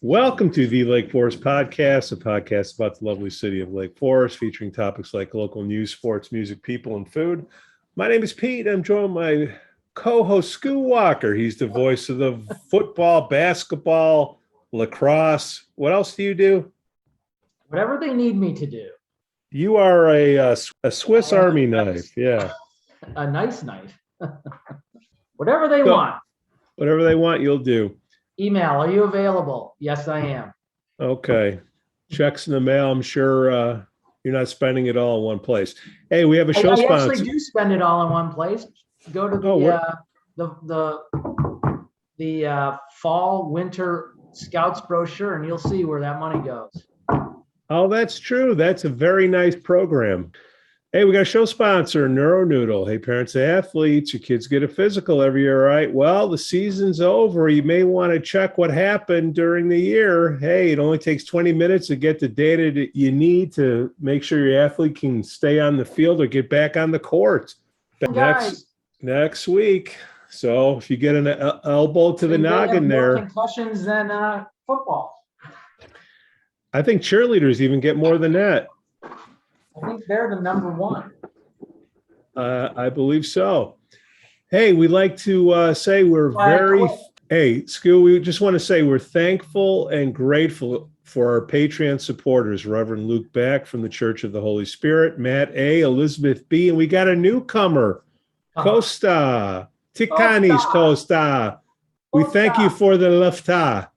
Welcome to the Lake Forest Podcast, a podcast about the lovely city of Lake Forest, featuring topics like local news, sports, music, people, and food. My name is Pete. I'm joined by my co-host, Skoo Walker. He's the voice of the football, basketball, lacrosse. What else do you do? Whatever they need me to do. You are a Swiss Army knife. Yeah. A nice knife. Whatever they want. Whatever they want, you'll do. Email, are you available? Yes, I am. Okay. Checks in the mail. I'm sure you're not spending it all in one place. Hey, we have a show sponsor. I actually do spend it all in one place. Go to the fall winter scouts brochure and you'll see where that money goes. Oh, that's true. That's a very nice program. Hey, we got a show sponsor, NeuroNoodle. Hey, parents of athletes, your kids get a physical every year, right? Well, the season's over. You may want to check what happened during the year. Hey, it only takes 20 minutes to get the data that you need to make sure your athlete can stay on the field or get back on the court next week. So if you get an elbow to the noggin there. Concussions than football. I think cheerleaders even get more than that. I think they're the number one. I believe so. Hey, we'd like to say hey, Skoo, we just want to say we're thankful and grateful for our Patreon supporters, Reverend Luke Beck from the Church of the Holy Spirit, Matt A., Elizabeth B., and we got a newcomer, Costa, Tikanis Costa. We thank you for the lefta.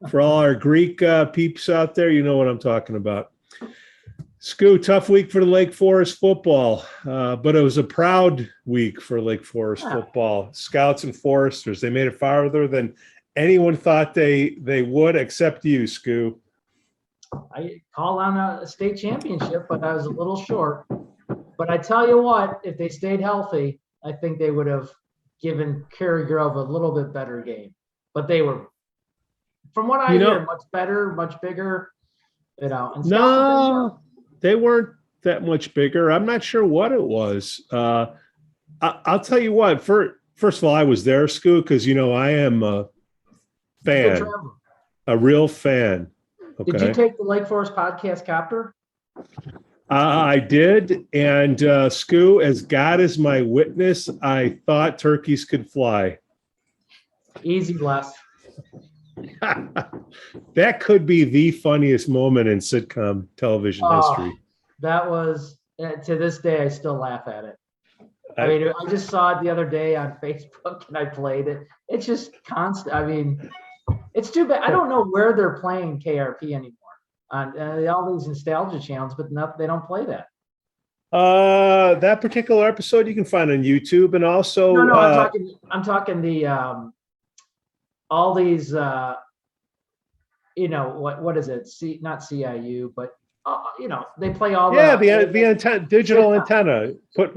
For all our Greek peeps out there, you know what I'm talking about. Skoo, tough week for Lake Forest football, but it was a proud week for Lake Forest football. Scouts and Foresters, they made it farther than anyone thought they would, except you, Skoo. I called on a state championship, but I was a little short. But I tell you what, if they stayed healthy, I think they would have given Cary Grove a little bit better game. But they were, from what I hear, much better, much bigger. No. They weren't that much bigger. I'm not sure what it was. I'll tell you what. First of all, I was there, Skoo, because I am a fan, a real fan. Okay. Did you take the Lake Forest podcast copter? I did, and Skoo, as God is my witness, I thought turkeys could fly. Easy, bless. That could be the funniest moment in sitcom television history. That was, to this day, I still laugh at it. I just saw it the other day on Facebook and I played it. It's just constant. I mean, it's too bad. I don't know where they're playing KRP anymore on all these nostalgia channels, but they don't play that. That particular episode you can find on YouTube, and also no, I'm talking the all these what is it? Not CIU, but they play all the antenna, digital antenna. But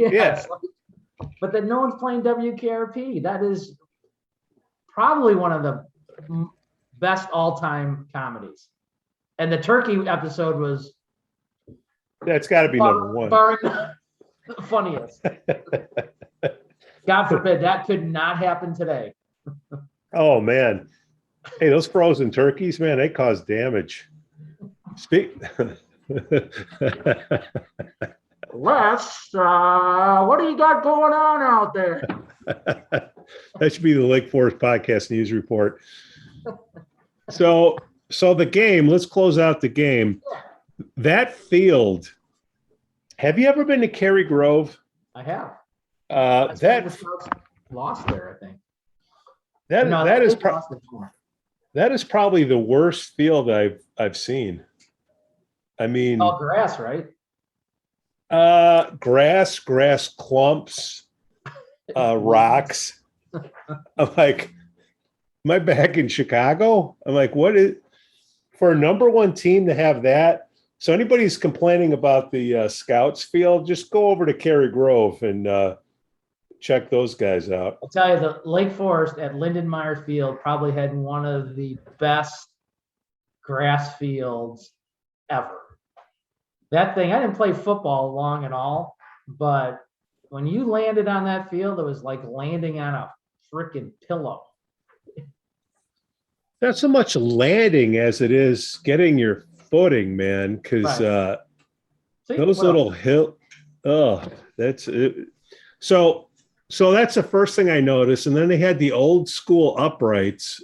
then no one's playing WKRP. That is probably one of the best all-time comedies. And the turkey episode was. That's got to be number one. Barring the funniest. God forbid that could not happen today. Oh man. Hey, those frozen turkeys, man, they cause damage. Les, what do you got going on out there? That should be the Lake Forest Podcast News Report. So the game, let's close out the game. That field, have you ever been to Cary Grove? I have. That lost there, I think. That is probably the worst field I've seen. I mean, grass, right? Grass clumps, rocks. I'm like, am I back in Chicago? I'm like, what is for a number one team to have that? So anybody's complaining about the Scouts field, just go over to Cary Grove and check those guys out. I'll tell you, the Lake Forest at Lindenmeyer Field probably had one of the best grass fields ever. That thing, I didn't play football long at all, but when you landed on that field, it was like landing on a freaking pillow. not so much landing as it is getting your footing, man. Because Right. See, those what else? little hill, oh, that's it. So that's the first thing I noticed. And then they had the old school uprights.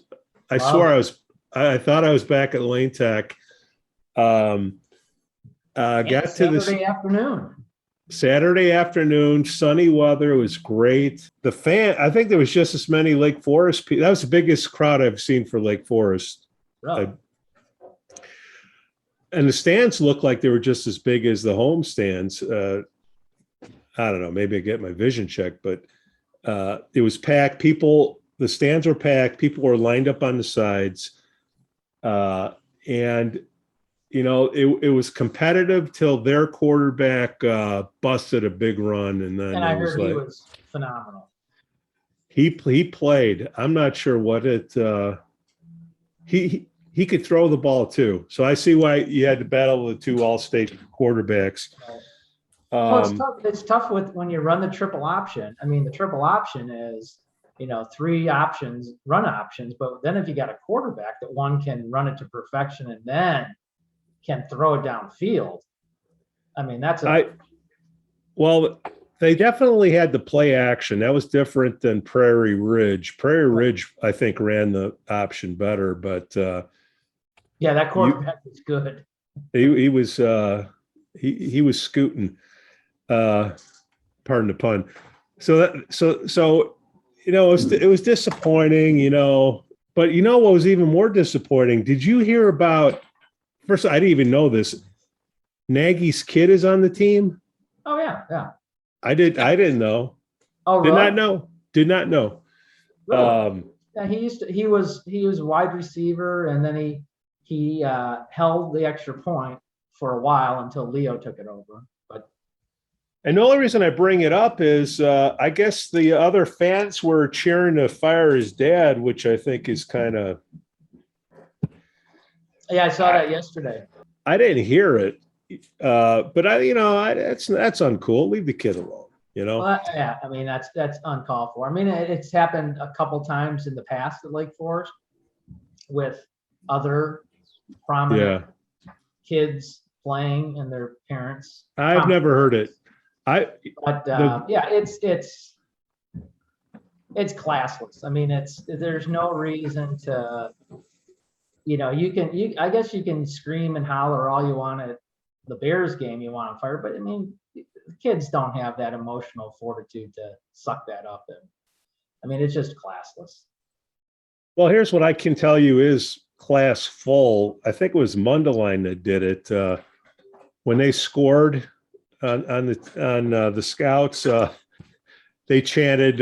I swore Love I thought I was back at Lane Tech. Um, and got to this Saturday afternoon. Saturday afternoon, sunny weather. It was great. I think there was just as many Lake Forest people. That was the biggest crowd I've seen for Lake Forest. Really? And the stands looked like they were just as big as the home stands. I don't know, maybe I get my vision checked, but it was packed. The stands were packed. People were lined up on the sides. And it was competitive till their quarterback busted a big run, and then And I it was heard he like was phenomenal. he played. I'm not sure what he could throw the ball too. So I see why you had to battle the two all-state quarterbacks. Well, it's tough. It's tough when you run the triple option. I mean, the triple option is, 3 options, run options. But then if you got a quarterback that one can run it to perfection and then can throw it downfield, I mean, well, they definitely had the play action. That was different than Prairie Ridge. Prairie Ridge, I think, ran the option better, but yeah, that quarterback was good. he was he was scooting. Pardon the pun. So it was disappointing, but what was even more disappointing? Did you hear about? First, I didn't even know this. Nagy's kid is on the team. Oh yeah. I didn't know. Oh, Did really? Did not know. Really? Yeah, he was wide receiver, and then he held the extra point for a while until Leo took it over. And the only reason I bring it up is I guess the other fans were cheering to fire his dad, which I think is kind of. Yeah, I saw that yesterday. I didn't hear it, but that's uncool. Leave the kid alone. Well, yeah, I mean that's uncalled for. I mean it's happened a couple times in the past at Lake Forest with other prominent kids playing and their parents. I've never heard it. Yeah, it's classless. I mean, there's no reason to, I guess you can scream and holler all you want at the Bears game you want to fire, but I mean, kids don't have that emotional fortitude to suck that up. And I mean, it's just classless. Well, here's what I can tell you is class full. I think it was Mundelein that did it when they scored on the Scouts. They chanted,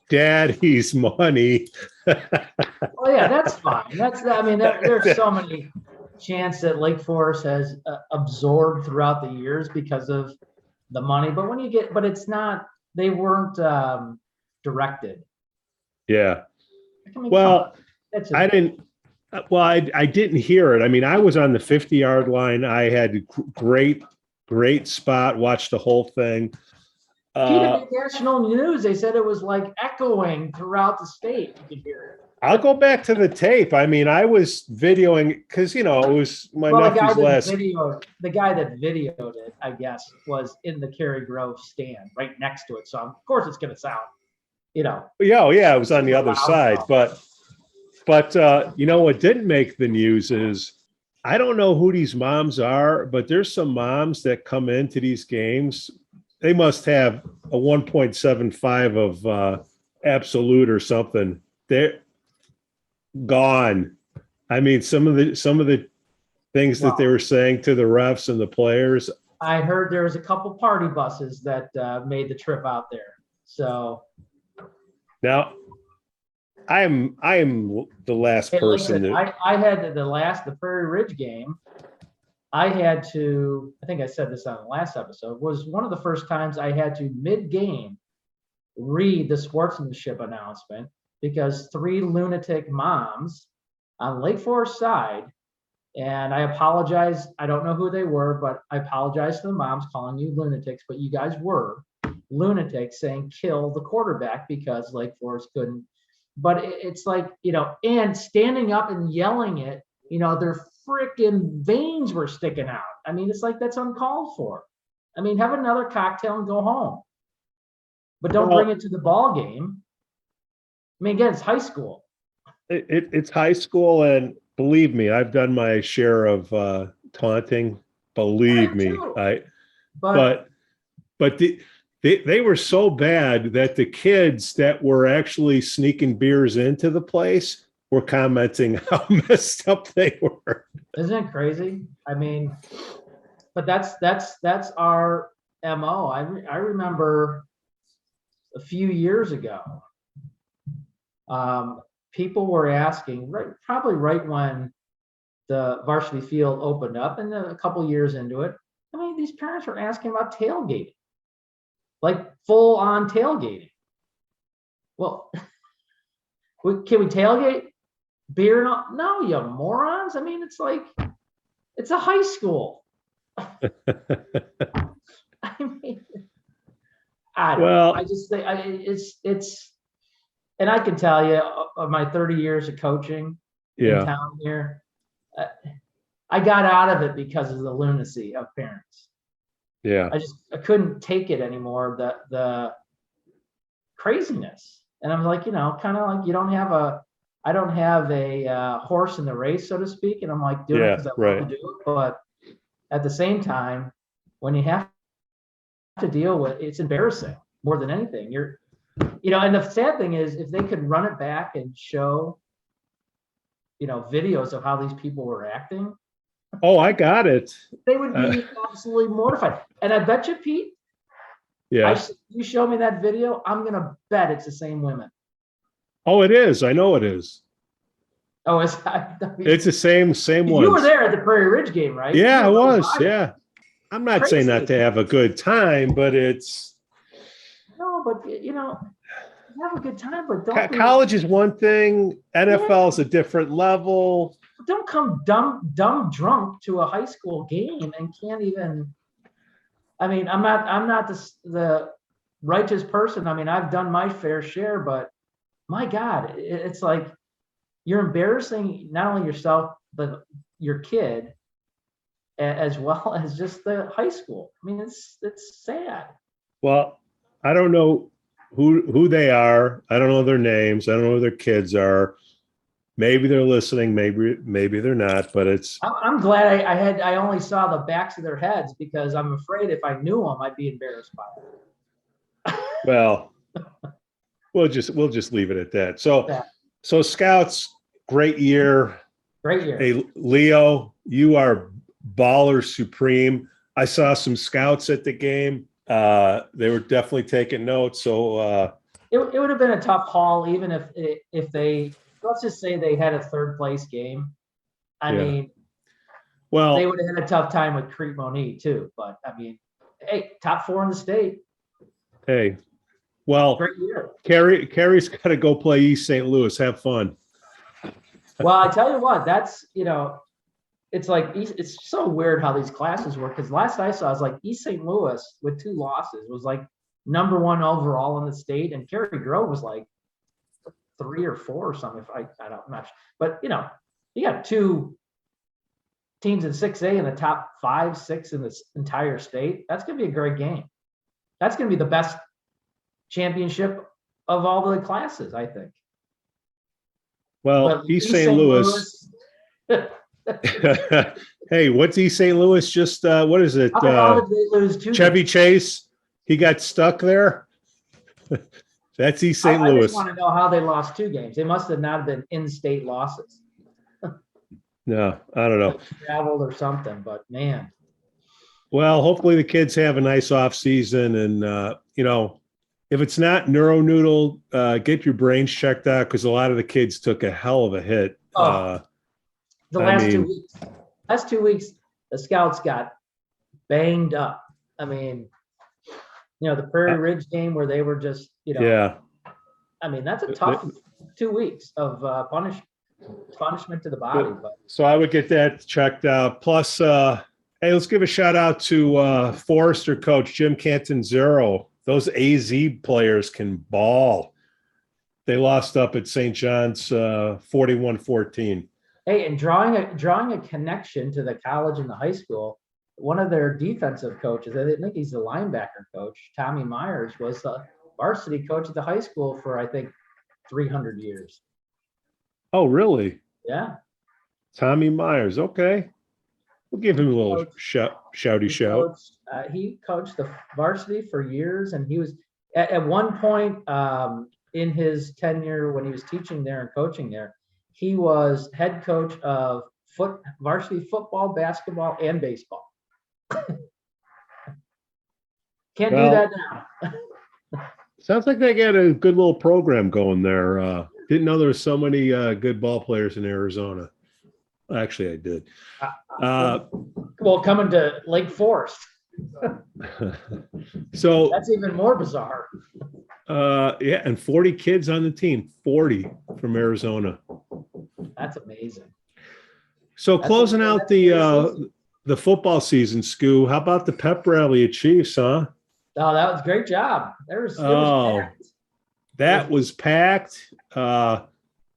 "Daddy's money." Well, yeah, that's fine. There's so many chants that Lake Forest has absorbed throughout the years because of the money. But it's not. They weren't directed. Yeah. I mean, well, I didn't. Well, I didn't hear it. I mean, I was on the 50-yard line. I had great spot. Watched the whole thing. National news. They said it was like echoing throughout the state. You could hear it. I'll go back to the tape. I mean, I was videoing because it was my nephew's last. The guy that videoed it, I guess, was in the Cary Grove stand right next to it. So of course it's going to sound, Yeah, it was on the other side, but what didn't make the news is I don't know who these moms are, but there's some moms that come into these games. They must have a 1.75 of absolute or something. They're gone. I mean, some of the things that they were saying to the refs and the players. I heard there was a couple party buses that made the trip out there. So now I am the last person. I had the Prairie Ridge game. I think I said this on the last episode, was one of the first times I had to mid-game read the sportsmanship announcement because 3 lunatic moms on Lake Forest side, and I apologize, I don't know who they were, but I apologize to the moms calling you lunatics, but you guys were lunatics saying kill the quarterback because Lake Forest couldn't but it's like, and standing up and yelling it, their freaking veins were sticking out. I mean, it's like, that's uncalled for. I mean, have another cocktail and go home, but don't bring it to the ball game. I mean, again, it's high school. It's high school, and believe me, I've done my share of taunting. Believe me, but they were so bad that the kids that were actually sneaking beers into the place were commenting how messed up they were. Isn't it crazy? I mean, but that's our MO. I remember a few years ago, people were asking, probably right when the varsity field opened up, and then a couple years into it, I mean, these parents were asking about tailgating, like full on tailgating. Well, can we tailgate beer? No, you morons. I mean, it's like, it's a high school. I mean, I don't know. I just think it's, and I can tell you, of my 30 years of coaching in town here, I got out of it because of the lunacy of parents. Yeah. I couldn't take it anymore, the craziness. And I'm like, kind of like, I don't have a horse in the race, so to speak. And I'm like doing it because I want to do it. But at the same time, when you have to deal with, it's embarrassing more than anything. And the sad thing is, if they could run it back and show, videos of how these people were acting. Oh, I got it. They would be absolutely mortified. And I bet you, Pete, you show me that video, I'm going to bet it's the same women. Oh, it is. I know it is. Oh, it's the same one. You were there at the Prairie Ridge game, right? Yeah, I was. Yeah. I'm not saying not to have a good time, but it's. No, but have a good time, but don't. College is one thing. NFL is a different level. Don't come dumb drunk to a high school game and can't even. I mean, I'm not the righteous person. I mean, I've done my fair share, but my God, it's like you're embarrassing not only yourself but your kid, as well as just the high school. I mean, it's sad. Well, I don't know who they are. I don't know their names. I don't know who their kids are. Maybe they're listening. Maybe they're not. But it's. I'm glad I only saw the backs of their heads, because I'm afraid if I knew them, I'd be embarrassed by it. Well, we'll just leave it at that. So Scouts, great year. Great year. Hey, Leo, you are baller supreme. I saw some Scouts at the game. They were definitely taking notes. So it would have been a tough haul, even if they, let's just say they had a third place game. I mean, well, they would have had a tough time with Crete-Monee too. But I mean, hey, top 4 in the state. Hey, well, great year. Cary's got to go play East St. Louis. Have fun. Well, I tell you what, that's, it's like, it's so weird how these classes work. Because last I saw, it was like East St. Louis with 2 losses was like number 1 overall in the state, and Cary Grove was like 3 or 4 or something. If I don't know, but you got 2 teams in 6A in the top 5, 6 in this entire state. That's going to be a great game. That's going to be the best championship of all the classes, I think. Well, East St. Louis. Hey, what's East St. Louis? Just what is it? Chevy Chase. He got stuck there. That's East St. Louis. I just want to know how they lost 2 games. They must have not been in-state losses. No, I don't know. Traveled or something, but man. Well, hopefully the kids have a nice off season, and if it's not neuronoodle, get your brains checked out, because a lot of the kids took a hell of a hit. The last 2 weeks. Last 2 weeks, the Scouts got banged up. I mean, the Prairie Ridge game where they were just, I mean, that's a tough 2 weeks of punishment to the body. But so I would get that checked out. Plus, hey, let's give a shout out to Forrester coach Jim Cantanzero. Those AZ players can ball. They lost up at St. John's 41-14. Hey, and drawing a connection to the college and the high school, one of their defensive coaches, I think he's the linebacker coach, Tommy Myers, was the varsity coach at the high school for, I think, 300 years. Oh, really? Yeah. Tommy Myers. Okay. We'll give him a little shouty shout. He coached the varsity for years, and he was at one point in his tenure when he was teaching there and coaching there, he was head coach of varsity football, basketball, and baseball. Can't do that now. Sounds like they got a good little program going there. Didn't know there were so many good ball players in Arizona. Actually, I did. Well, coming to Lake Forest. So that's even more bizarre. Yeah, and 40 kids on the team, 40 from Arizona. That's amazing. So closing out the football season, Skoo, how about the Pep Rally at Chiefs, huh? Oh, that was a great job. That was packed. A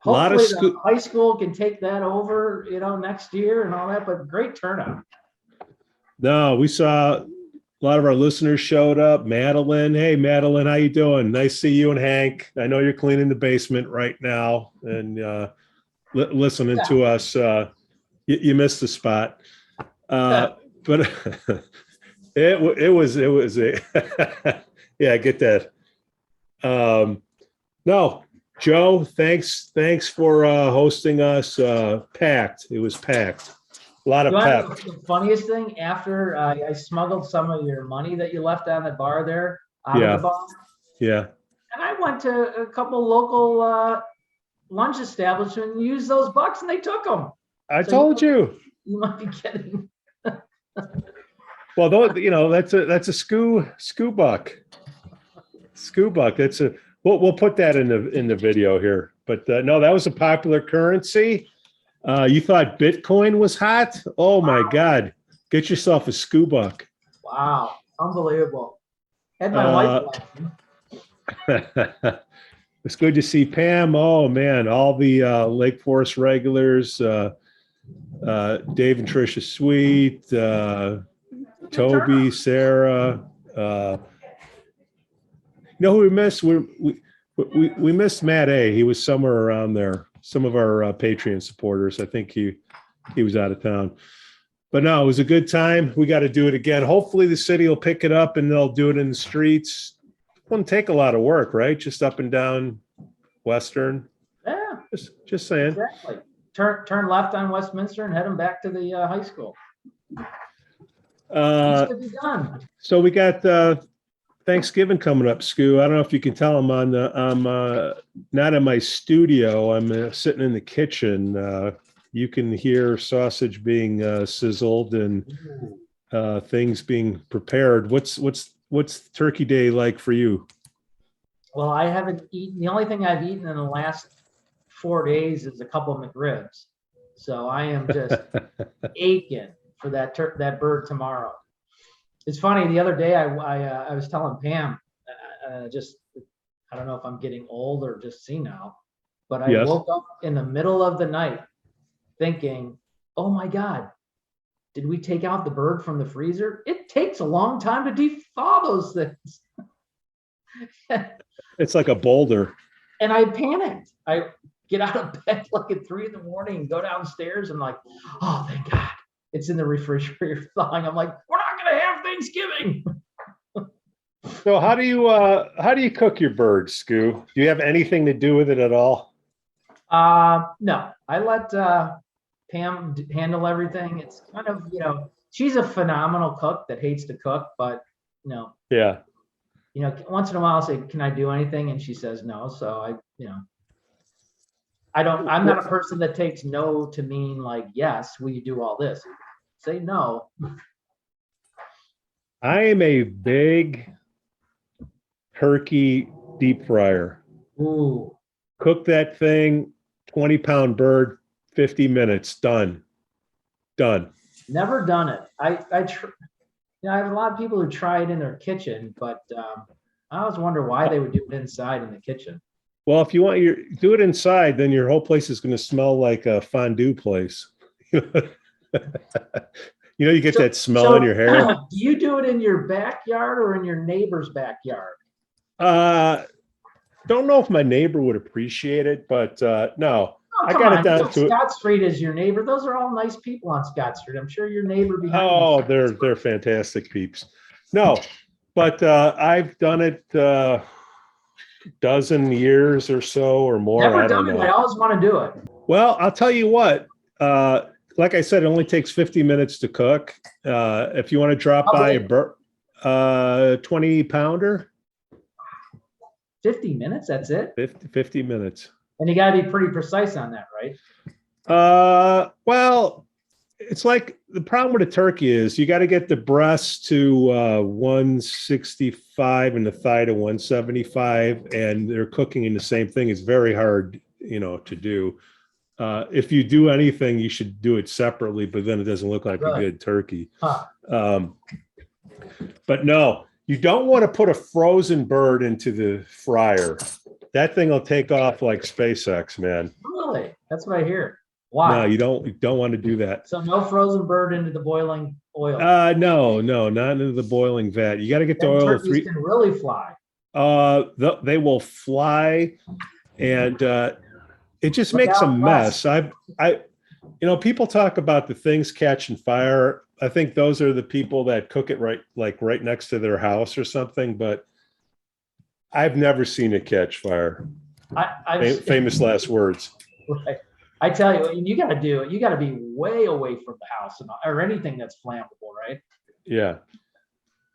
lot of high school can take that over, next year and all that, but great turnout. No, we saw a lot of our listeners showed up. Madeline, hey Madeline, how you doing? Nice to see you and Hank. I know you're cleaning the basement right now and listening to us. You missed the spot, but it was a yeah, I get that. No, Joe, thanks for hosting us. Packed. It was packed. A lot of pep. The funniest thing, after I smuggled some of your money that you left on the bar there out of the bar. Yeah. And I went to a couple local lunch establishments and used those bucks, and they took them. I told you. You might be kidding. Well, though, that's a Skoo buck. Skoo buck. That's a. We'll put that in the video here. But no, that was a popular currency. You thought Bitcoin was hot? Oh my God! Get yourself a Skoo buck. Wow, unbelievable. Had my wife laughing. It's good to see Pam. Oh man, all the Lake Forest regulars, Dave and Tricia Sweet, Toby, Sarah. You know who we missed? We missed Matt A. He was somewhere around there. Some of our Patreon supporters. I think he was out of town. But no, it was a good time. We got to do it again. Hopefully the city will pick it up and they'll do it in the streets. It wouldn't take a lot of work, right? Just up and down Western. Yeah. Just saying. Exactly. Turn left on Westminster and head them back to the high school. To be done. So we got Thanksgiving coming up, Skoo. I don't know if you can tell I'm not in my studio. I'm sitting in the kitchen. You can hear sausage being sizzled and things being prepared. What's Turkey Day like for you? Well, I haven't eaten. The only thing I've eaten in the last 4 days is a couple of McRibs. So I am just aching for that bird tomorrow. It's funny. The other day, I was telling Pam, I don't know if I'm getting old or just senile, but I woke up in the middle of the night thinking, "Oh my God, did we take out the bird from the freezer? It takes a long time to thaw those things." It's like a boulder. And I panicked. I get out of bed like at 3 a.m. and go downstairs and like, "Oh, thank God, it's in the refrigerator thawing." I'm like, "We're not going to have Thanksgiving." So how do you cook your bird, Skoo? Do you have anything to do with it at all? No, I let Pam handle everything. It's kind of, she's a phenomenal cook that hates to cook, but yeah. Once in a while I'll say, "Can I do anything?" And she says no. So I'm not a person that takes no to mean like, "Yes, will you do all this?" Say no. I am a big turkey deep fryer. Ooh. Cook that thing, 20-pound bird, 50 minutes, done. Never done it. I have a lot of people who try it in their kitchen, but I always wonder why they would do it inside in the kitchen. Well, if you want do it inside, then your whole place is going to smell like a fondue place. You get that smell in your hair. Do you do it in your backyard or in your neighbor's backyard? Don't know if my neighbor would appreciate it, but no. Oh, I got it down to Scott Street is your neighbor. Those are all nice people on Scott Street. I'm sure your neighbor behind you. Oh, they're fantastic peeps. No, but I've done it dozen years or so or more. Never I don't done it. know. I always want to do it. Well, I'll tell you what. Like I said, it only takes 50 minutes to cook. If you want to drop by a 20 pounder. 50 minutes, that's it? 50 minutes. And you got to be pretty precise on that, right? Well, it's like the problem with a turkey is you got to get the breast to 165 and the thigh to 175, and they're cooking in the same thing. It's very hard, to do. If you do anything, you should do it separately, but then it doesn't look like a good turkey. Huh. But no, you don't want to put a frozen bird into the fryer. That thing will take off like SpaceX, man. Really? That's what I hear. Why? No, you don't want to do that. So no frozen bird into the boiling oil. No, not into the boiling vat. You got to get the oil. Turkeys can really fly. They will fly, and it just makes a mess. People talk about the things catching fire. I think those are the people that cook it right next to their house or something, but I've never seen it catch fire. Famous last words. Right. I tell you, you got to do it. You got to be way away from the house or anything that's flammable, right? Yeah.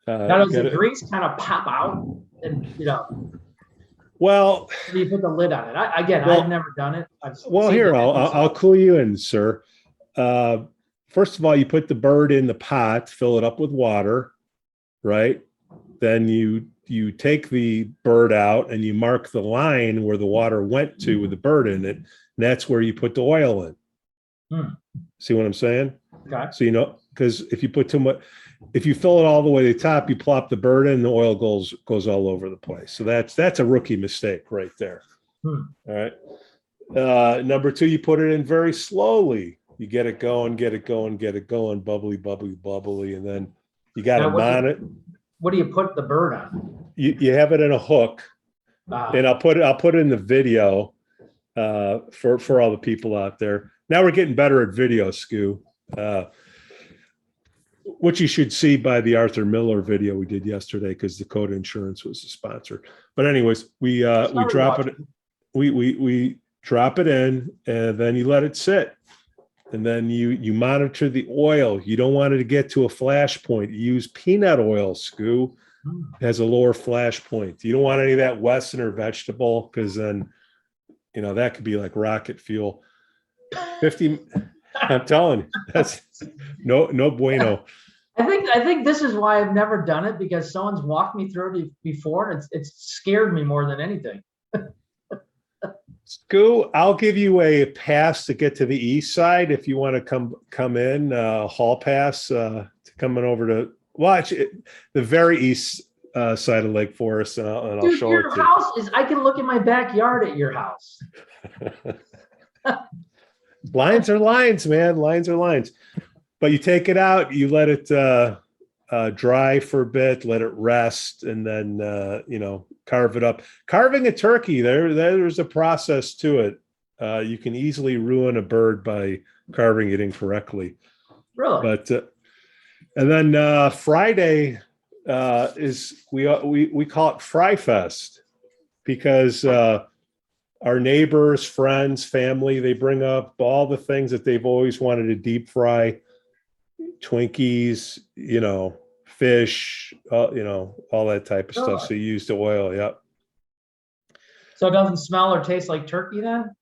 Now, does the grease kind of pop out and, Well, you put the lid on it. I've never done it. I'll clue you in, sir. First of all, you put the bird in the pot, fill it up with water, right? Then you take the bird out and you mark the line where the water went to with the bird in it. And that's where you put the oil in. See what I'm saying? Okay. So, because if you put too much, if you fill it all the way to the top, you plop the bird in, the oil goes all over the place. So that's a rookie mistake right there. All right. Number two, you put it in very slowly. You get it going, bubbly, and then you got to mount it. What do you put the bird on? You have it in a hook, and I'll put it in the video for all the people out there. Now we're getting better at video, Skoo. Which you should see by the Arthur Miller video we did yesterday, because Dakota Insurance was the sponsor. But anyways, we drop it. We drop it in, and then you let it sit, and then you monitor the oil. You don't want it to get to a flash point. You use peanut oil, Skoo. It has a lower flash point. You don't want any of that Wesson or vegetable, because then that could be like rocket fuel. 50. I'm telling you, that's no bueno. I think this is why I've never done it, because someone's walked me through it before, and it's scared me more than anything. Skoo, I'll give you a pass to get to the east side if you want to come in, hall pass to coming over to watch the very east side of Lake Forest, and I'll Dude, show your it to house is. I can look in my backyard at your house. Lines are lines, man. Lines are lines. But you take it out, you let it dry for a bit, let it rest, and then carve it up. Carving a turkey, there's a process to it. You can easily ruin a bird by carving it incorrectly. Really? But and then Friday is we call it Fry Fest, because our neighbors, friends, family, they bring up all the things that they've always wanted to deep fry. Twinkies, fish, all that type of stuff. So you use the oil. Yep. So it doesn't smell or taste like turkey then?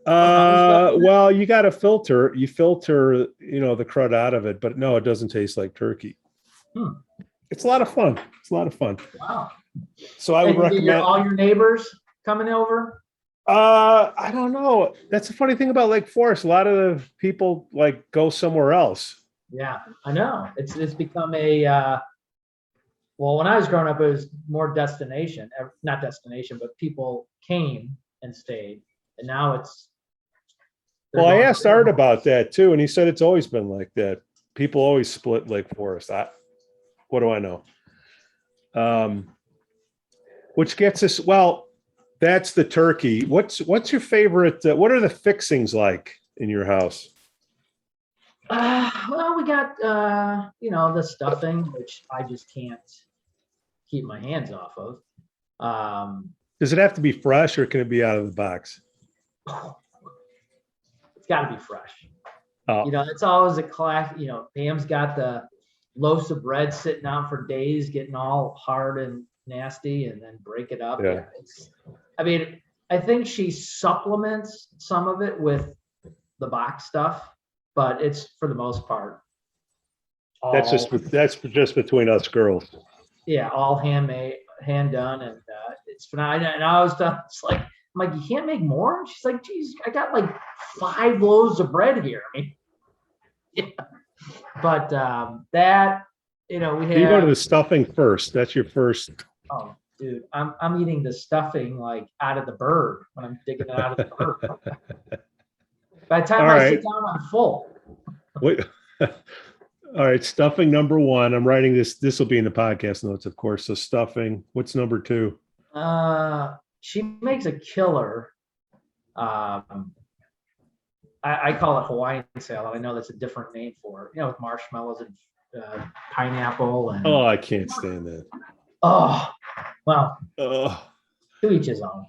Well, you got to filter. You filter, the crud out of it, but no, it doesn't taste like turkey. It's a lot of fun. Wow. So I would recommend all your neighbors coming over. I don't know. That's the funny thing about Lake Forest. A lot of the people go somewhere else. Yeah, I know. It's become a well, when I was growing up, it was more not destination, but people came and stayed. And now it's. Well, I asked Art about that too, and he said it's always been like that. People always split Lake Forest. What do I know? Which gets us, well, that's the turkey. What's your favorite? What are the fixings like in your house? Well, we got the stuffing, which I just can't keep my hands off of. Does it have to be fresh or can it be out of the box? It's got to be fresh. Oh. It's always a class. Pam's got the loaves of bread sitting out for days, getting all hard and nasty, and then break it up. Yeah. I think she supplements some of it with the box stuff, but it's for the most part. That's just between us girls. Yeah, all handmade, hand done, and it's phenomenal. And I was done. It's like, I'm like, you can't make more? And she's like, geez, I got like 5 loaves of bread here. Yeah. But that, we have. You go to the stuffing first. That's your first. Oh, dude, I'm eating the stuffing like out of the bird when I'm digging it out of the bird. By the time I sit down, I'm full. Wait. All right, stuffing number 1. I'm writing this. This will be in the podcast notes, of course. So stuffing. What's number 2? She makes a killer. I call it Hawaiian salad. I know that's a different name for it. With marshmallows and pineapple and. Oh, I can't stand that. Oh, well. Oh. To each his own.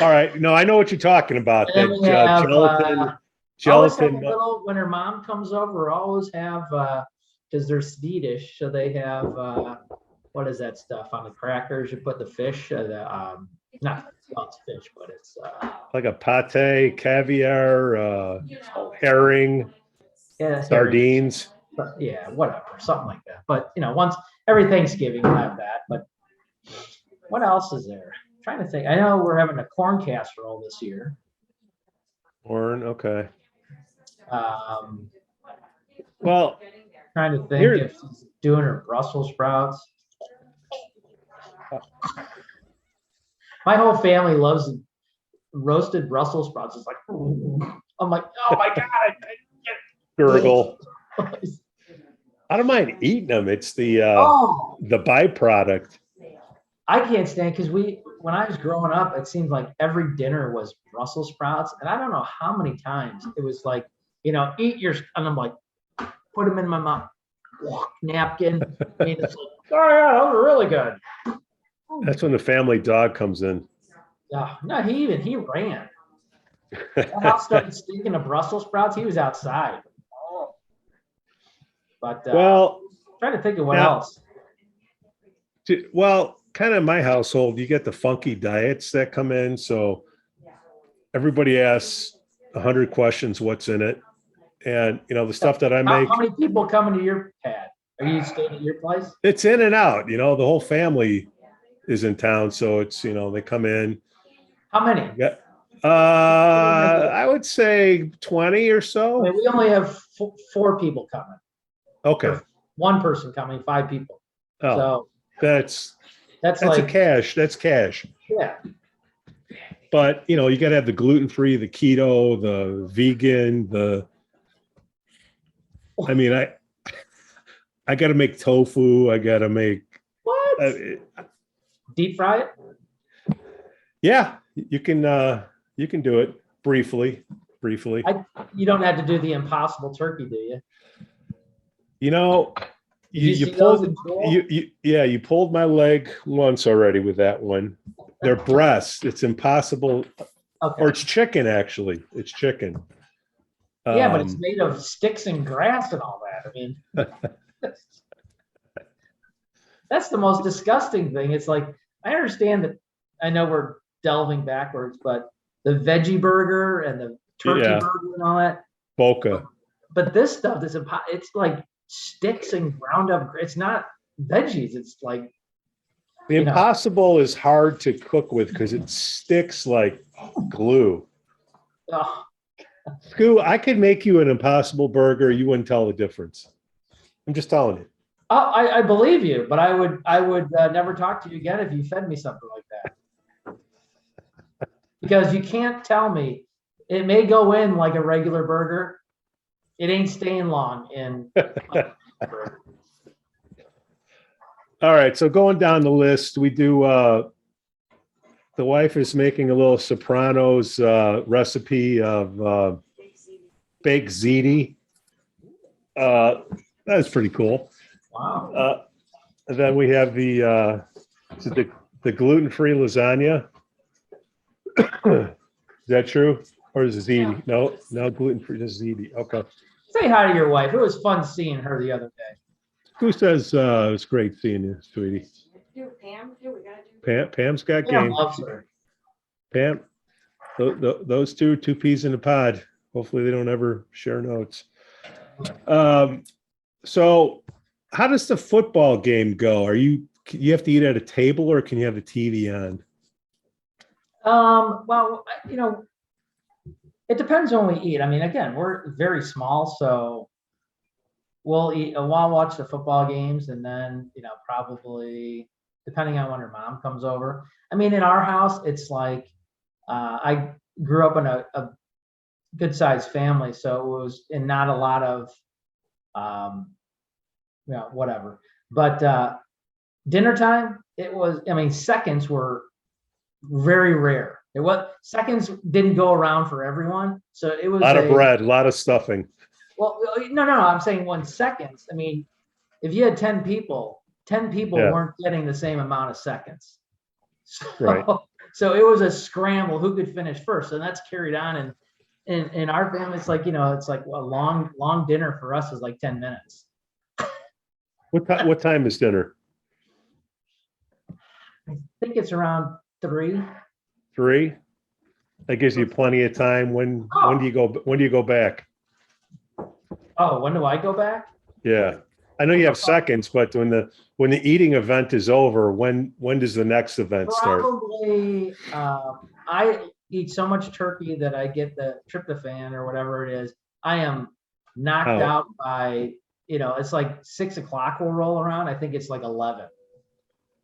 All right. No, I know what you're talking about. And That gelatin. When her mom comes over, always have because they're Swedish, so they have what is that stuff on the crackers? You put the fish, it's fish, but it's like a pate, caviar, herring, sardines. Yeah, whatever, something like that. But once every Thanksgiving we'll have that. But what else is there? I'm trying to think. I know we're having a corn casserole this year. Corn, okay. Well, trying to think if she's doing her Brussels sprouts. My whole family loves roasted Brussels sprouts. It's like, I'm like, oh my God. Gurgle. I don't mind eating them. It's the byproduct. I can't stand because when I was growing up, it seemed like every dinner was Brussels sprouts. And I don't know how many times it was like, eat your, and I'm like, put them in my mouth, napkin. It's like, oh yeah, those are really good. That's when the family dog comes in. No, he ran. The house started stinking of Brussels sprouts. He was outside. But trying to think of what else. Well, kind of my household, you get the funky diets that come in. So everybody asks 100 questions, what's in it? And, the stuff that I make. How many people come into your pad? Are you staying at your place? It's in and out. The whole family is in town. So it's, they come in. How many? Yeah. I would say 20 or so. We only have 4 people coming. Okay. 1 person coming, 5 people. Oh, so that's like cash. That's cash. Yeah. But you got to have the gluten-free, the keto, the vegan, I got to make tofu. I got to make what? Deep fry it? Yeah, you can do it briefly. You don't have to do the impossible turkey, do you? You pulled my leg once already with that one. They're breasts. It's impossible. Okay. Or it's chicken, actually. It's chicken. Yeah, but it's made of sticks and grass and all that. That's the most disgusting thing. It's like, I understand that. I know we're delving backwards, but the veggie burger and the turkey burger and all that. Boca. But this stuff it's like sticks and ground up. It's not veggies. It's like the impossible is hard to cook with because it sticks like glue. Oh. Skoo, I could make you an impossible burger. You wouldn't tell the difference. I'm just telling you. I believe you, but I would never talk to you again if you fed me something like that. because you can't tell me it may go in like a regular burger. It ain't staying long in. All right, so going down the list, we do the wife is making a little Sopranos recipe of baked ziti. That's pretty cool. Wow. And then we have the gluten-free lasagna. Is that true? Or is it ziti? Yeah. No gluten-free, just ziti. Okay. Say hi to your wife. It was fun seeing her the other day. Who says it was great seeing you, sweetie? Pam, we gotta do. Pam's got Pam game. loves her. Pam, those two peas in a pod. Hopefully they don't ever share notes. So how does the football game go? You have to eat at a table or can you have the TV on? Well, it depends when we eat. I mean, again, we're very small, so we'll eat. We'll watch the football games, and then probably depending on when her mom comes over. I mean, in our house, it's like I grew up in a good-sized family, so it was and not a lot of whatever. But dinner time, it was. I mean, seconds were very rare. Seconds didn't go around for everyone, so it was a lot of bread, a lot of stuffing. Well, no. I'm saying 1 second. I mean, if you had 10 people, 10 people weren't getting the same amount of seconds. So, right. So it was a scramble. Who could finish first? And that's carried on. And in our family, it's like it's like a long dinner for us is like 10 minutes. What time is dinner? I think it's around 3. 3. That gives you plenty of time. When do you go? When do you go back? Oh, when do I go back? Yeah, I know you have seconds, but when the eating event is over, when does the next event start? Probably. I eat so much turkey that I get the tryptophan or whatever it is. I am knocked out by it's like 6 o'clock will roll around. I think it's like 11,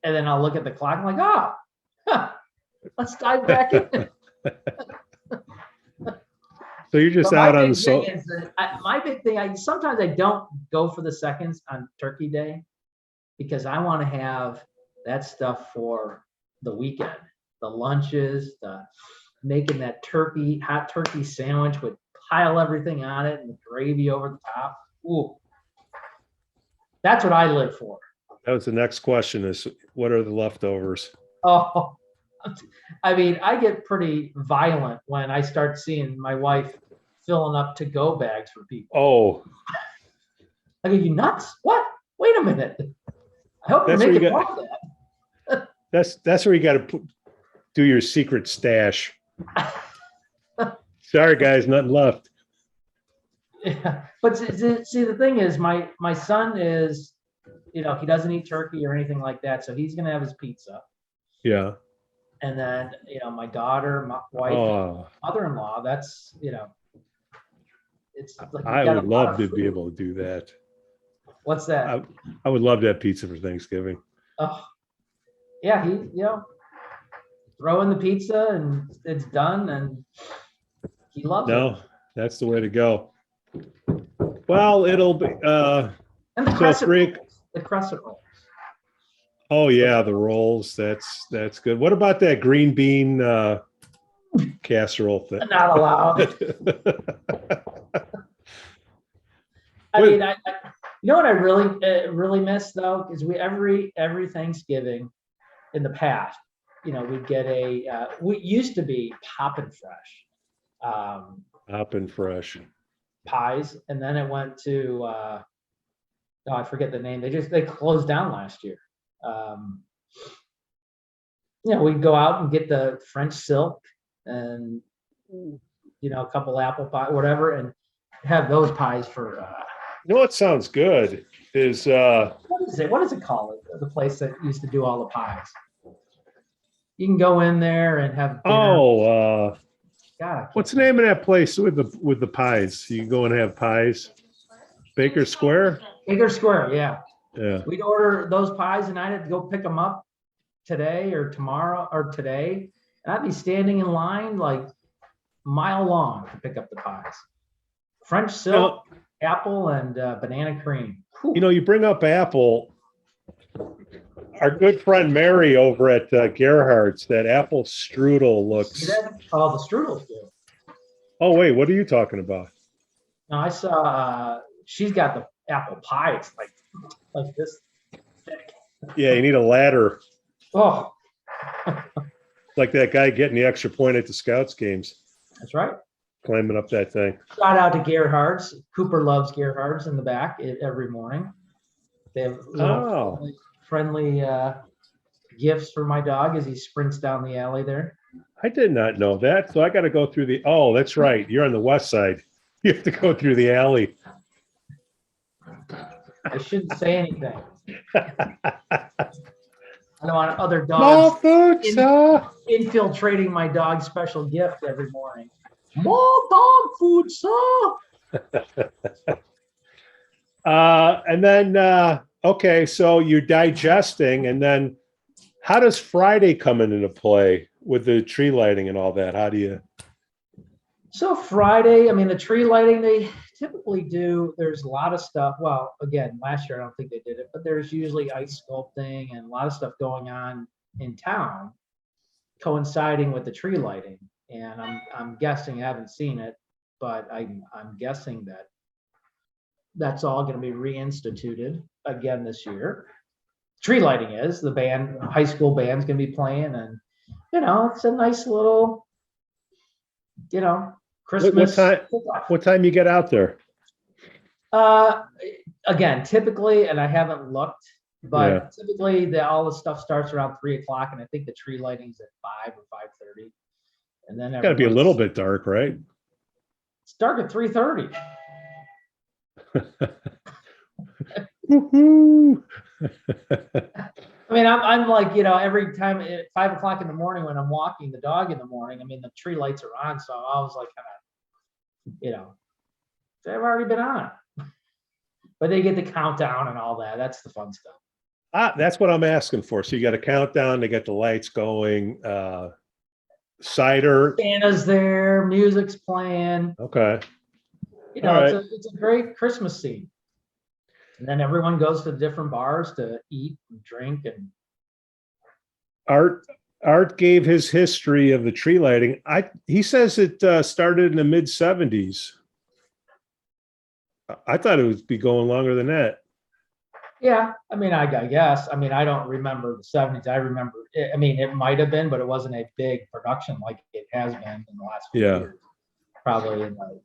and then I'll look at the clock. I'm like, let's dive back in. So you're just out on my big thing. Sometimes I don't go for the seconds on Turkey Day because I want to have that stuff for the weekend, the lunches, the making that hot turkey sandwich with pile everything on it and the gravy over the top. Ooh, that's what I live for. That was the next question: is what are the leftovers? Oh, I mean, I get pretty violent when I start seeing my wife filling up to-go bags for people. Oh, I go, you nuts? What? Wait a minute. I hope you're making more of that. That's where you got to do your secret stash. Sorry, guys, nothing left. Yeah, but see, the thing is, my son is, he doesn't eat turkey or anything like that, so he's gonna have his pizza. Yeah. And then, my daughter, my wife, mother-in-law, that's, it's like I would love to be able to do that. What's that? I would love to have pizza for Thanksgiving. Oh, yeah, he, throw in the pizza and it's done, and he loves it. No, that's the way to go. Well, it'll be And the crescent rolls. Oh yeah, the rolls. That's good. What about that green bean casserole thing? Not allowed. I mean, what I really miss though, is every Thanksgiving in the past, we'd get we used to be Poppin' Fresh. Poppin' Fresh pies, and then it went to I forget the name. They closed down last year. We'd go out and get the French silk and a couple apple pie, whatever, and have those pies for. What sounds good is what is it? What is it called? The place that used to do all the pies. You can go in there and have dinner. God, what's the name of that place with the pies? You can go and have pies. Baker Square. Baker Square, yeah. Yeah. We'd order those pies, and I had to go pick them up today or tomorrow or today, And I'd be standing in line like mile long to pick up the pies. French silk, apple, and banana cream. Whew. You know, you bring up apple. Our good friend Mary over at Gerhardt's, that apple strudel See looks. that? Oh, the strudel's good. Oh, wait, what are you talking about? Now I saw she's got the apple pie. It's like this thick. Yeah, you need a ladder. Oh, Like that guy getting the extra point at the Scouts games, that's right. climbing up that thing. Shout out to Gerhardt's. Cooper loves Gerhardt's in the back every morning. They have little friendly gifts for my dog as he sprints down the alley there. I did not know that. So I got to go through the, oh, that's right. You're on the west side. You have to go through the alley. I shouldn't say anything. I don't want other Small dogs food, sir. infiltrating my dog's special gift every morning. More dog food, sir. And then, okay, so you're digesting, and then how does Friday come into play with the tree lighting and all that? How do you? So Friday, I mean, the tree lighting, they typically do, there's a lot of stuff. Well, again, last year, I don't think they did it, but there's usually ice sculpting and a lot of stuff going on in town coinciding with the tree lighting. And I'm guessing, I haven't seen it, but I'm guessing that that's all going to be reinstituted again this year. Tree lighting is, the band, high school band's going to be playing, and it's a nice little, Christmas. What time you get out there? Again, typically, and I haven't looked, but typically all the stuff starts around 3:00, and I think the tree lighting's at 5 or 5:30. And then It's got to be a little bit dark, right? It's dark at 3:30. Woohoo! I mean, I'm like, every time at 5:00 in the morning when I'm walking the dog in the morning, I mean, the tree lights are on. So I was like, kind of, they've already been on. But they get the countdown and all that. That's the fun stuff. That's what I'm asking for. So you got a countdown, they got the lights going, cider. Santa's there, music's playing. Okay. It's a great Christmas scene. And then everyone goes to different bars to eat and drink. And Art gave his history of the tree lighting. He says it started in the mid 70s. I thought it would be going longer than that. Yeah, I mean, I guess. I mean, I don't remember the 70s. I remember, it might have been, but it wasn't a big production like it has been in the last few years. Probably in the,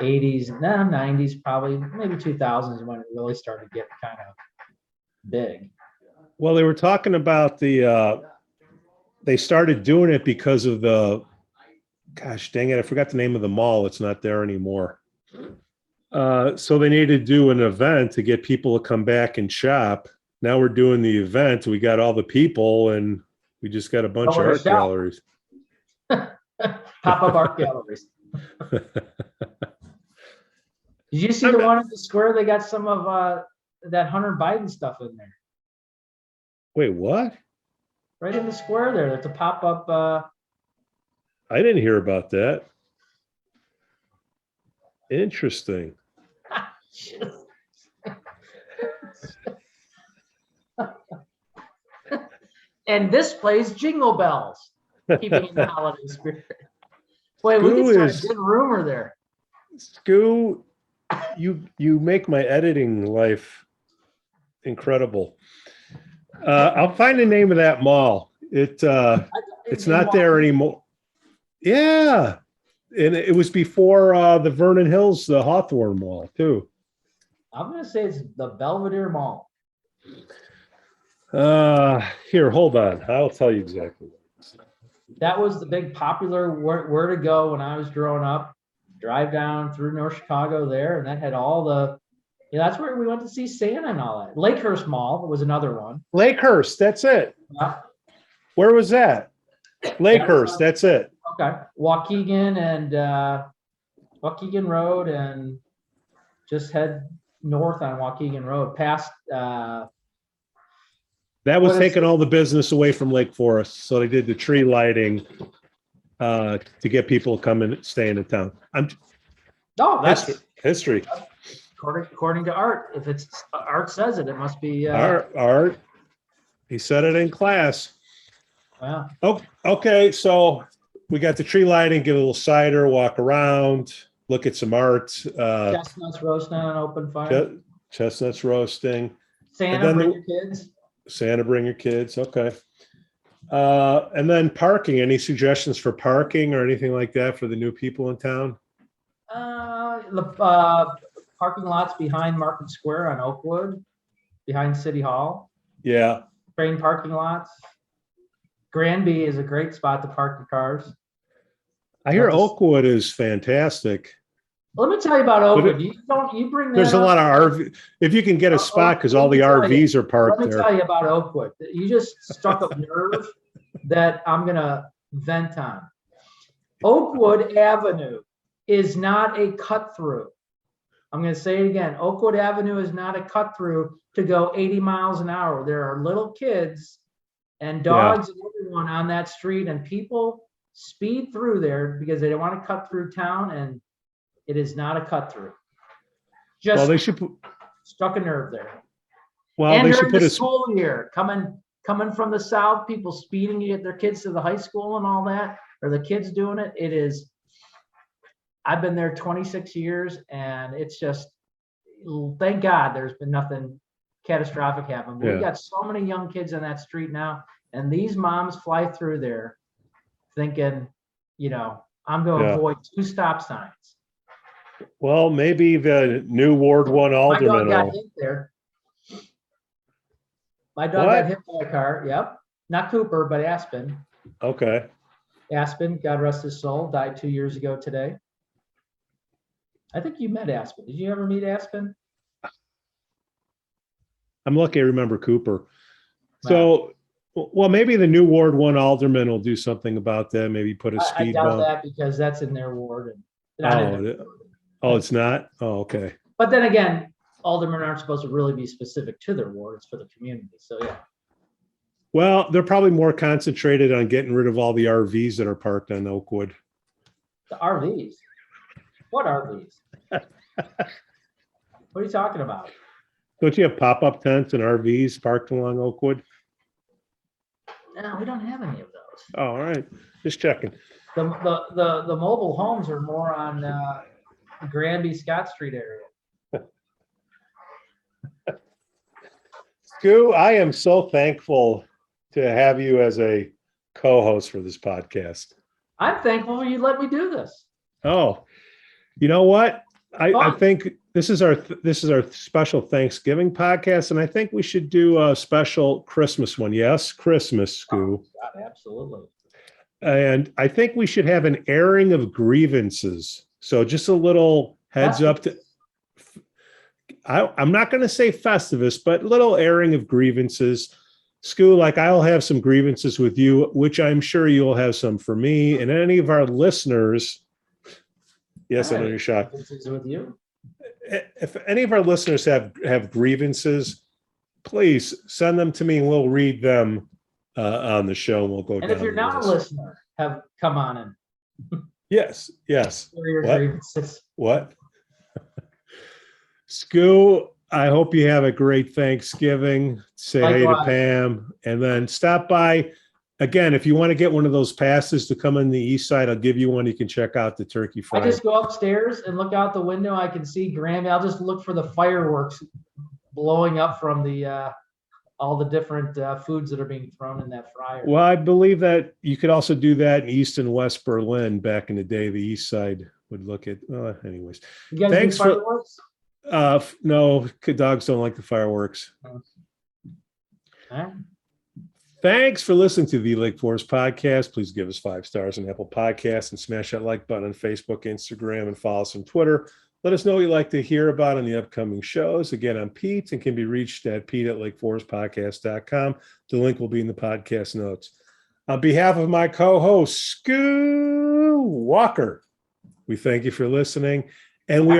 80s, 90s, probably, maybe 2000s when it really started getting kind of big. Well, they were talking about they started doing it because of gosh dang it, I forgot the name of the mall. It's not there anymore. So they needed to do an event to get people to come back and shop. Now we're doing the event. We got all the people, and we just got a bunch of art galleries. Pop-up art galleries. Did you see the one at the square? They got some of that Hunter Biden stuff in there. Wait, what? Right in the square there. That's a pop-up. I didn't hear about that. Interesting. And this plays Jingle Bells, keeping in the holiday spirit. Wait, we can start a good rumor there. Skoo, you make my editing life incredible. I'll find the name of that mall. It's not there anymore. Yeah. And it was before the Vernon Hills, the Hawthorne Mall, too. I'm going to say it's the Belvedere Mall. Here, hold on. I'll tell you exactly. That was the big popular where to go when I was growing up. Drive down through North Chicago there, and that had all the, that's where we went to see Santa and all that. Lakehurst Mall was another one. Lakehurst, that's it. Yeah. Where was that? Lakehurst, that's it. Okay. Waukegan and Waukegan Road, and just head north on Waukegan Road past That was What is taking it? all the business away from Lake Forest. So they did the tree lighting to get people to come and stay in the town. No, that's History. according to Art. If it's Art says it, it must be. Art. He said it in class. Well, Oh, okay. So we got the tree lighting, get a little cider, walk around, look at some art. chestnuts roasting on an open fire. Chestnuts roasting. Santa, then bring your kids. Santa, bring your kids. Okay. And then parking. Any suggestions for parking or anything like that for the new people in town? The parking lots behind Market Square on Oakwood, behind City Hall. Yeah. Train parking lots. Granby is a great spot to park your cars. I hear Oakwood is fantastic. Let me tell you about Oakwood. You bring that There's a up. lot of RV. If you can get a spot, because all the RVs are parked Let me there. tell you about Oakwood. You just struck a nerve that I'm gonna vent on. Oakwood Avenue is not a cut through. I'm gonna say it again. Oakwood Avenue is not a cut through to go 80 miles an hour. There are little kids and dogs and everyone on that street, and people speed through there because they don't want to cut through town, and it is not a cut through. Just Well, they should put. struck a nerve there. Well, And they during should put the a. school year, coming from the south, people speeding to get their kids to the high school and all that, or the kids doing it. It is. I've been there 26 years, and it's just, thank God there's been nothing catastrophic happen. But Yeah. we got so many young kids on that street now, and these moms fly through there thinking, I'm going to avoid 2 stop signs. Well, maybe the new Ward 1 alderman. My dog got hit there. My dog got hit by a car. Yep. Not Cooper, but Aspen. Okay. Aspen, God rest his soul, died 2 years ago today. I think you met Aspen. Did you ever meet Aspen? I'm lucky I remember Cooper. So, well, maybe the new Ward 1 alderman will do something about that. Maybe put a speed I doubt bump. that because that's in their ward. It's not? Oh, okay. But then again, aldermen aren't supposed to really be specific to their ward. It's for the community. So, yeah. Well, they're probably more concentrated on getting rid of all the RVs that are parked on Oakwood. The RVs? What RVs? What are you talking about? Don't you have pop-up tents and RVs parked along Oakwood? No, we don't have any of those. Oh, all right. Just checking. The mobile homes are more on Granby Scott Street area. Skoo, I am so thankful to have you as a co-host for this podcast. I'm thankful you let me do this. Oh, you know what? I think this is our special Thanksgiving podcast, and I think we should do a special Christmas one. Yes, Christmas, Skoo. Oh, God, absolutely. And I think we should have an airing of grievances. So just a little heads up to. I'm not going to say Festivus, but little airing of grievances. Skoo, like I'll have some grievances with you, which I'm sure you'll have some for me, and any of our listeners. Yes, I know you're shocked. With you. If any of our listeners have grievances, please send them to me and we'll read them on the show. And we'll go. And if you're not a listener, come on in. Yes. Your grievances. What? Skoo, I hope you have a great Thanksgiving. Say hey to Pam, and then stop by. Again, if you want to get one of those passes to come on the east side, I'll give you one. You can check out the turkey fry. I just go upstairs and look out the window. I can see Granby. I'll just look for the fireworks blowing up from the all the different foods that are being thrown in that fryer. Well, I believe that you could also do that in East and West Berlin back in the day. The east side would look at. Anyways, you guys thanks do fireworks? No, dogs don't like the fireworks. All right. Thanks for listening to the Lake Forest podcast. Please give us 5 stars on Apple Podcasts and smash that like button on Facebook, Instagram, and follow us on Twitter. Let us know what you'd like to hear about on the upcoming shows. Again, I'm Pete and can be reached at pete@lakeforestpodcast.com. The link will be in the podcast notes. On behalf of my co-host, Skoo Walker, we thank you for listening. And we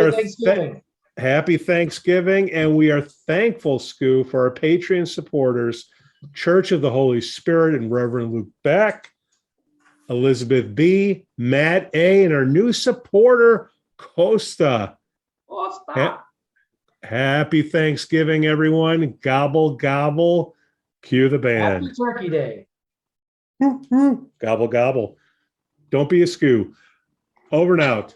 happy Thanksgiving. And we are thankful, Skoo, for our Patreon supporters Church of the Holy Spirit, and Reverend Luke Beck, Elizabeth B., Matt A., and our new supporter, Costa. Oh, stop. Happy Thanksgiving, everyone. Gobble, gobble. Cue the band. Happy Turkey Day. Gobble, gobble. Don't be a Skoo. Over and out.